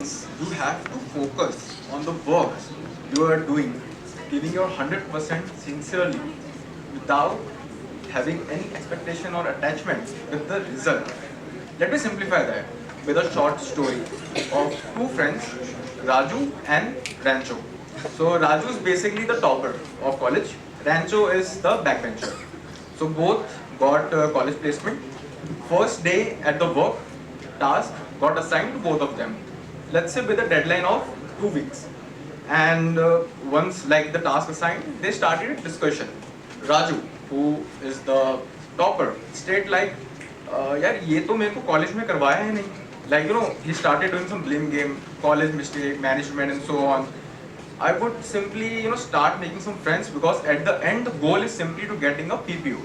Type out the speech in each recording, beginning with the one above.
means you have to focus on the work you are doing, giving your 100% sincerely without having any expectation or attachment with the result. Let me simplify that with a short story of two friends, Raju and Rancho. So Raju is basically the topper of college. Rancho is the backbencher. So both got college placement. First day at the work, task got assigned to both of them. Let's say with a deadline of 2 weeks. And once like the task assigned, they started a discussion. Raju, who is the topper, state like, यार ये तो मेरे को college में करवाया है नहीं. Like he started doing some blame game, college mistake, management, and so on. I would simply start making some friends because at the end the goal is simply to getting a PPO.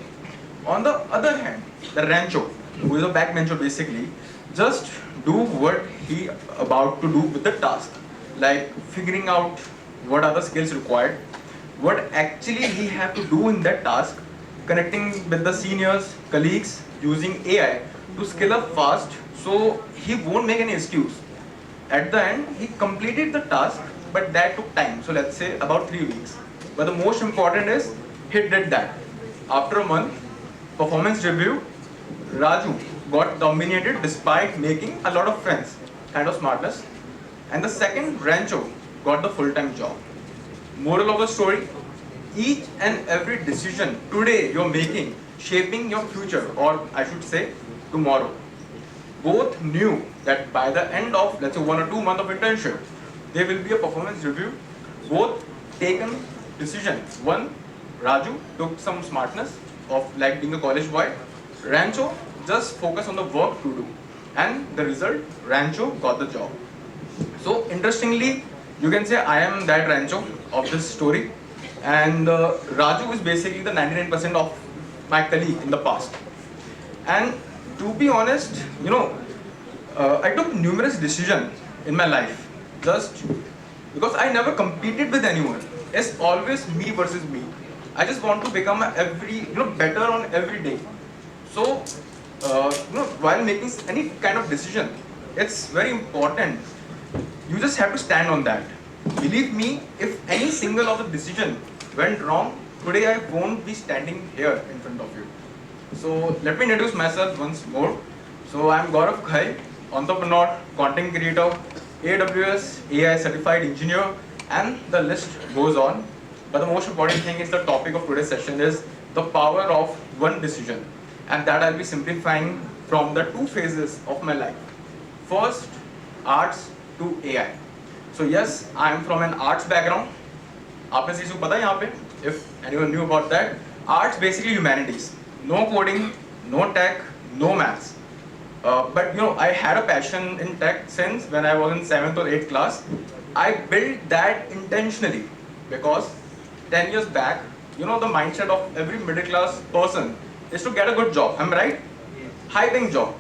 On the other hand, the Rancho, who is a backbencher basically, just do what he about to do with the task, like figuring out what are the skills required, what actually he have to do in that task, connecting with the seniors, colleagues, using AI to scale up fast so he won't make any excuse. At the end, he completed the task, but that took time. So let's say about 3 weeks. But the most important is he did that. After a month, performance review, Raju got dominated despite making a lot of friends, kind of smartness. And the second, Rancho, got the full-time job. Moral of the story, each and every decision today you're making, shaping your future, or I should say, tomorrow. Both knew that by the end of, let's say, 1 or 2 months of internship, there will be a performance review. Both taken decision. One, Raju took some smartness of like being a college boy. Rancho just focused on the work to do. And the result, Rancho got the job. So interestingly, you can say I am that Rancho of this story. And Raju is basically the 99% of my colleague in the past. And to be honest, I took numerous decisions in my life just because I never competed with anyone. It's always me versus me. I just want to become better on every day. So, while making any kind of decision, it's very important. You just have to stand on that. Believe me, if any single of the decision went wrong, today I won't be standing here in front of you. So let me introduce myself once more. So I'm Gaurav Ghai, entrepreneur, content creator, AWS AI certified engineer, and the list goes on. But the most important thing is the topic of today's session is the power of one decision, and that I'll be simplifying from the 2 phases of my life. First, arts to AI. So yes, I am from an arts background. आप में से किसी को पता है यहाँ पे? If anyone knew about that, arts basically humanities. No coding, no tech, no maths. But I had a passion in tech since when I was in 7th or 8th class. I built that intentionally because 10 years back, the mindset of every middle class person is to get a good job. Am I right? High paying job.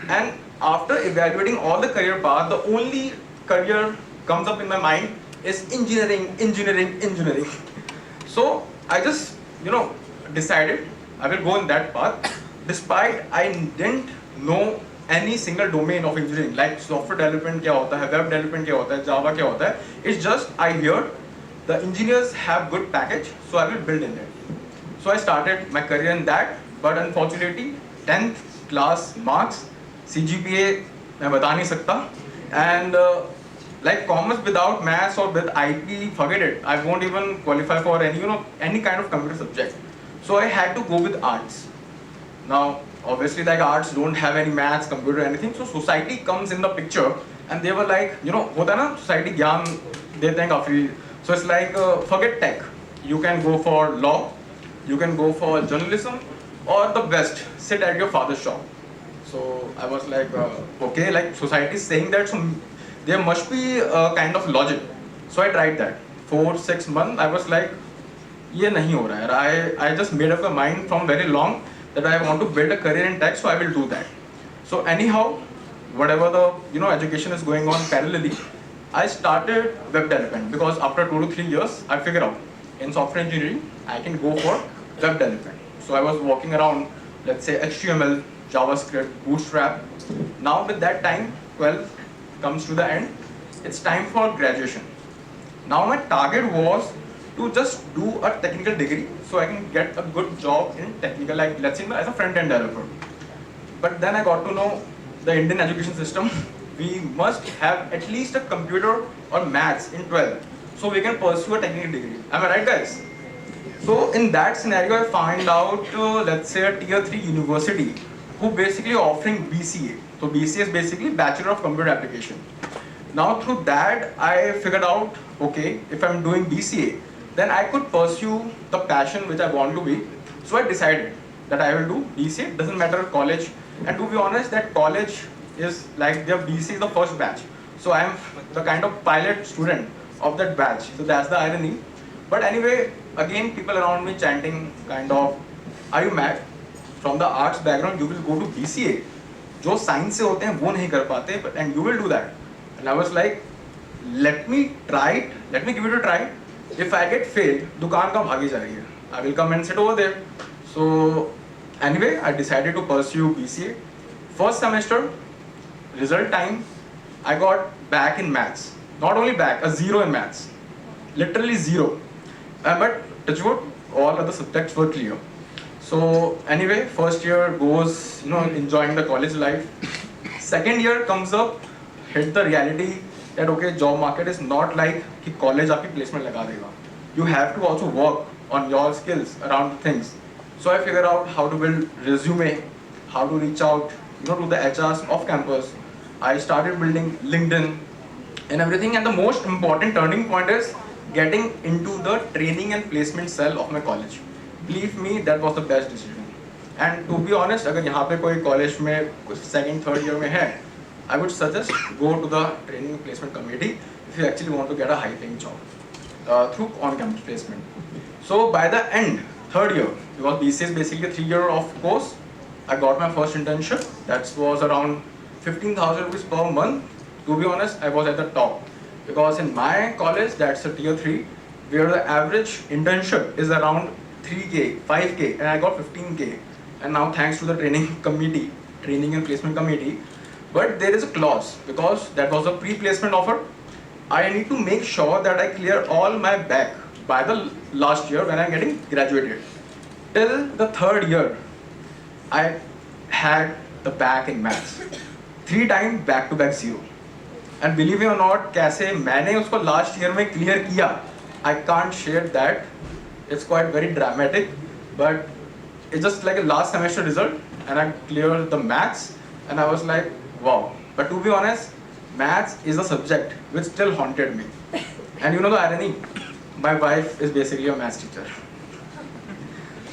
And after evaluating all the career paths, the only career comes up in my mind is engineering. So I just, decided I will go in that path, despite I didn't know any single domain of engineering, like software development क्या होता है, web development क्या होता है, Java क्या होता है. It's just I heard the engineers have good package, so I will build in it. So I started my career in that, but unfortunately 10th class marks, CGPA मैं बता नहीं सकता, and like commerce without maths or with IT, forget it. I won't even qualify for any kind of computer subject. So I had to go with arts. Now, obviously, like arts don't have any maths, computer, anything. So society comes in the picture, and they were like, होता है ना society ज्ञान देते हैं काफी. So it's like forget tech. You can go for law, you can go for journalism, or the best, sit at your father's shop. So I was like, okay, like society is saying that, so there must be a kind of logic. So I tried that. 4-6 months, I was like, ये नहीं हो रहा है. I just made up my mind from very long that I want to build a career in tech, so I will do that. So anyhow, whatever the education is going on parallelly, I started web development because after 2 to 3 years, I figured out in software engineering I can go for web development. So I was walking around, let's say HTML, JavaScript, Bootstrap. Now with that time, 12 comes to the end. it's time for graduation. Now my target was to just do a technical degree so I can get a good job in technical, like let's say as a front-end developer. But then I got to know the Indian education system, we must have at least a computer or maths in 12th so we can pursue a technical degree. Am I right, guys? So in that scenario, I find out, let's say a tier 3 university who basically offering BCA. So BCA is basically Bachelor of Computer Application. Now through that, I figured out, okay, if I'm doing BCA, then I could pursue the passion which I want to be. So I decided that I will do BCA, doesn't matter college. And to be honest, that college is like their BCA is the first batch. So I am the kind of pilot student of that batch. So that's the irony. But anyway, again, people around me chanting kind of, are you mad? From the arts background, you will go to BCA. जो science से होते हैं वो नहीं कर पाते, but and you will do that. And I was like, let me try it, let me give it a try. If I get failed, दुकान कहाँ भागी जाएगी? I will come and sit over there. So anyway, I decided to pursue BCA. First semester, result time, I got back in maths. Not only back, a 0 in maths. Literally 0. But touch wood, all other subjects were clear. So anyway, first year goes, enjoying the college life. Second year comes up, hit the reality that okay, job market is not like कि college आपकी placement लगा देगा. You have to also work on your skills around things. So I figured out how to build resume, how to reach out, to the HRs off campus. I started building LinkedIn and everything. And the most important turning point is getting into the training and placement cell of my college. Believe me, that was the best decision. And to be honest, अगर यहाँ पे कोई college में second, third year में है, I would suggest go to the training and placement committee if you actually want to get a high-paying job through on-campus placement. So by the end, third year, because BCA is basically a 3-year of course, I got my first internship. That was around 15,000 rupees per month. To be honest, I was at the top because in my college, that's a tier 3, where the average internship is around 3K, 5K, and I got 15K. And now thanks to the training and placement committee, but there is a clause because that was a pre-placement offer. I need to make sure that I clear all my back by the last year when I'm getting graduated. Till the third year, I had the back in maths. 3 times back-to-back 0. And believe it or not, कैसे मैंने उसको last year में clear किया, I can't share that. It's quite very dramatic, but it's just like a last semester result, and I cleared the maths, and I was like, wow. But to be honest, maths is a subject which still haunted me. And you know the irony, my wife is basically a maths teacher.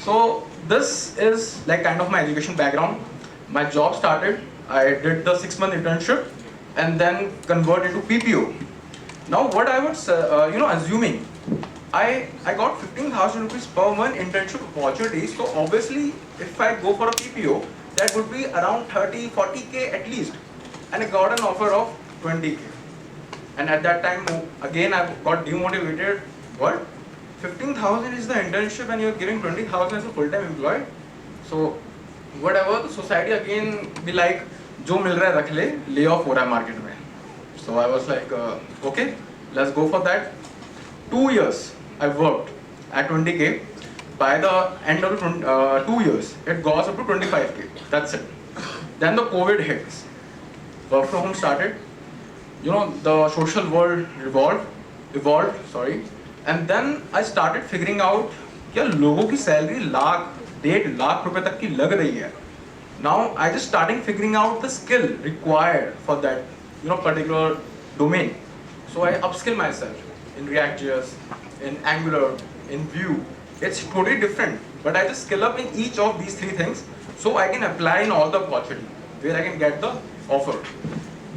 So this is like kind of my education background. My job started, I did the 6-month internship, and then converted to PPO. Now what I was, assuming, I got 15,000 rupees per month internship opportunity. So obviously, if I go for a PPO, that would be around 30, 40K at least. And I got an offer of 20K. And at that time, again, I got demotivated. What? 15,000 is the internship and you're giving 20,000 as a full-time employee? So whatever, the society again be like, जो मिल रहा है रख ले, lay off हो रहा है market में. So I was like, okay, let's go for that. 2 years I worked at 20K. By the end of 2 years, it goes up to 25K. That's it. Then the COVID hits. Work from home started. The social world evolved. And then I started figuring out कि लोगों की salary lakh, 1.5 lakh रुपए तक की लग रही है. Now I just starting figuring out the skill required for that particular domain. So I upskill myself in React.js, in Angular, in Vue. It's totally different, but I just skill up in each of these 3 things so I can apply in all the opportunity where I can get the offer.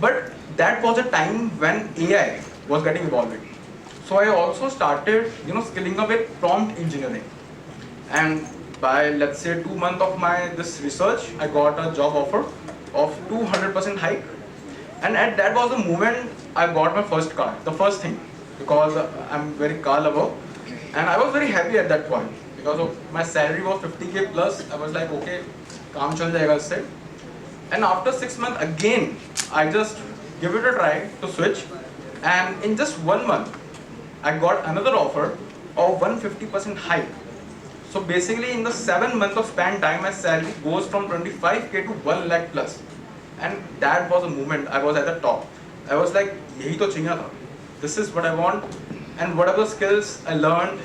But that was a time when AI was getting evolving. So I also started skilling up with prompt engineering. And by let's say 2 months of my this research, I got a job offer of 200% hike. And at that was the moment I got my first car, the first thing, because I'm very car lover. And I was very happy at that point because of my salary was 50K plus. I was like, okay, काम चल जाएगा इससे. And after 6 months again, I just give it a try to switch. And in just 1 month, I got another offer of 150% hike. So basically in the 7 months of span time, my salary goes from 25k to 1 lakh plus. And that was a moment I was at the top. I was like, yahi to chahiye tha. This is what I want. And whatever skills I learned,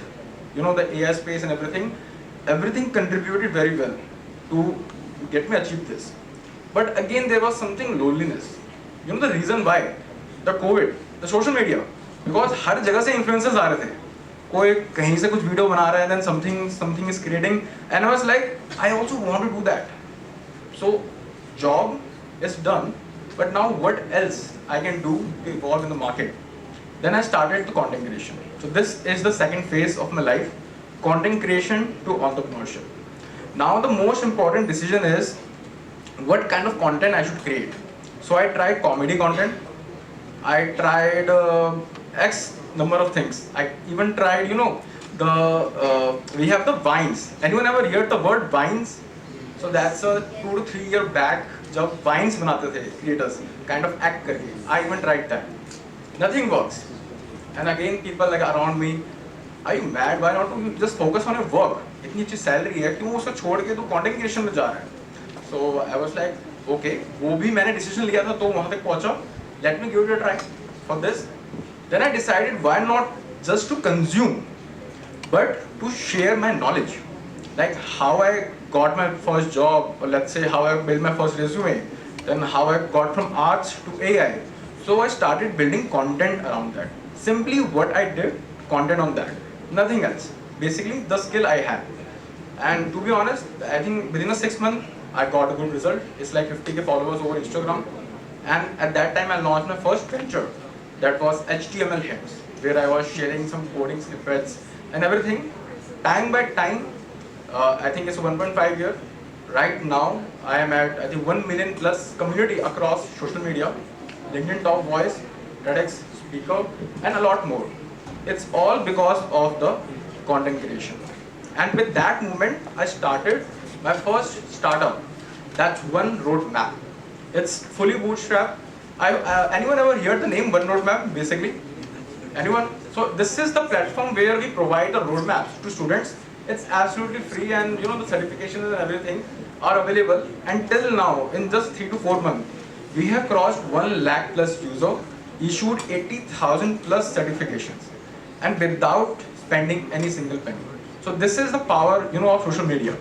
the AI space and everything contributed very well to get me achieve this. But again, there was something loneliness. The reason why? The COVID, the social media. Because हर जगह से influencers आ रहे थे. कोई कहीं से कुछ video बना रहा है, then something is creating, and I was like, I also want to do that. So job is done, but now what else I can do to evolve in the market? Then I started the content creation. So this is the second phase of my life, content creation to entrepreneurship. Now the most important decision is what kind of content I should create. So I tried comedy content. I tried X number of things. I even tried, we have the Vines. Anyone ever heard the word Vines? So that's a 2 to 3 year back, जब Vines बनाते थे creators, kind of act करके. I even tried that. Nothing works. And again, people like around me, are you mad? Why not you just focus on your work? इतनी अच्छी salary है, क्यों उसको छोड़ के तू content creation में जा रहा है? So I was like, okay, वो भी मैंने decision लिया था तो वहाँ तक पहुँचा. Let me give it a try for this. Then I decided why not just to consume, but to share my knowledge. Like how I got my first job, or let's say how I built my first resume, then how I got from arts to AI. So I started building content around that. Simply what I did, content on that. Nothing else. Basically the skill I had. And to be honest, I think within a 6 month, I got a good result. It's like 50k followers over Instagram. And at that time, I launched my first venture. That was HTML hits, where I was sharing some coding snippets and everything. Time by time, I think it's 1.5 year. Right now, I am at, I think, 1 million plus community across social media, LinkedIn top voice, TEDxSVKM, and a lot more. It's all because of the content creation. And with that moment, I started my first startup. That's One Roadmap. It's fully bootstrapped. Anyone ever heard the name One Roadmap, basically? Anyone? So this is the platform where we provide the roadmaps to students. It's absolutely free, and the certifications and everything are available. Until now, in just 3 to 4 months, we have crossed 1 lakh plus user, issued 80,000 plus certifications, and without spending any single penny. So this is the power, of social media.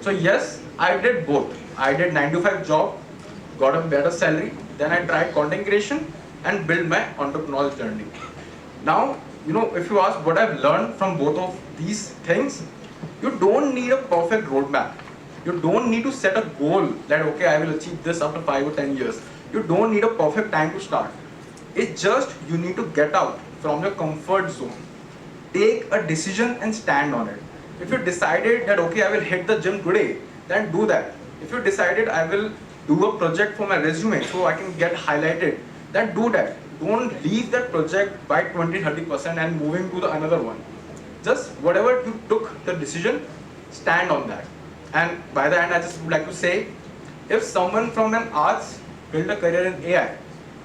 So yes, I did both. I did 9 to 5 job, got a better salary, then I tried content creation and built my entrepreneurial journey. Now, if you ask what I've learned from both of these things, you don't need a perfect roadmap. You don't need to set a goal that, okay, I will achieve this after 5 or 10 years. You don't need a perfect time to start. It's just you need to get out from your comfort zone. Take a decision and stand on it. If you decided that, okay, I will hit the gym today, then do that. If you decided I will do a project for my resume so I can get highlighted, then do that. Don't leave that project by 20-30% and moving to the another one. Just whatever you took the decision, stand on that. And by the end, I just would like to say, if someone from an arts build a career in AI,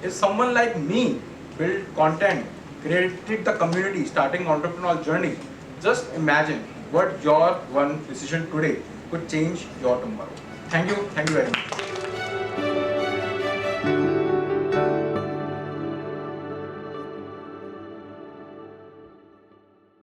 if someone like me build content, created the community, starting entrepreneurial journey, just imagine what your one decision today could change your tomorrow. Thank you very much.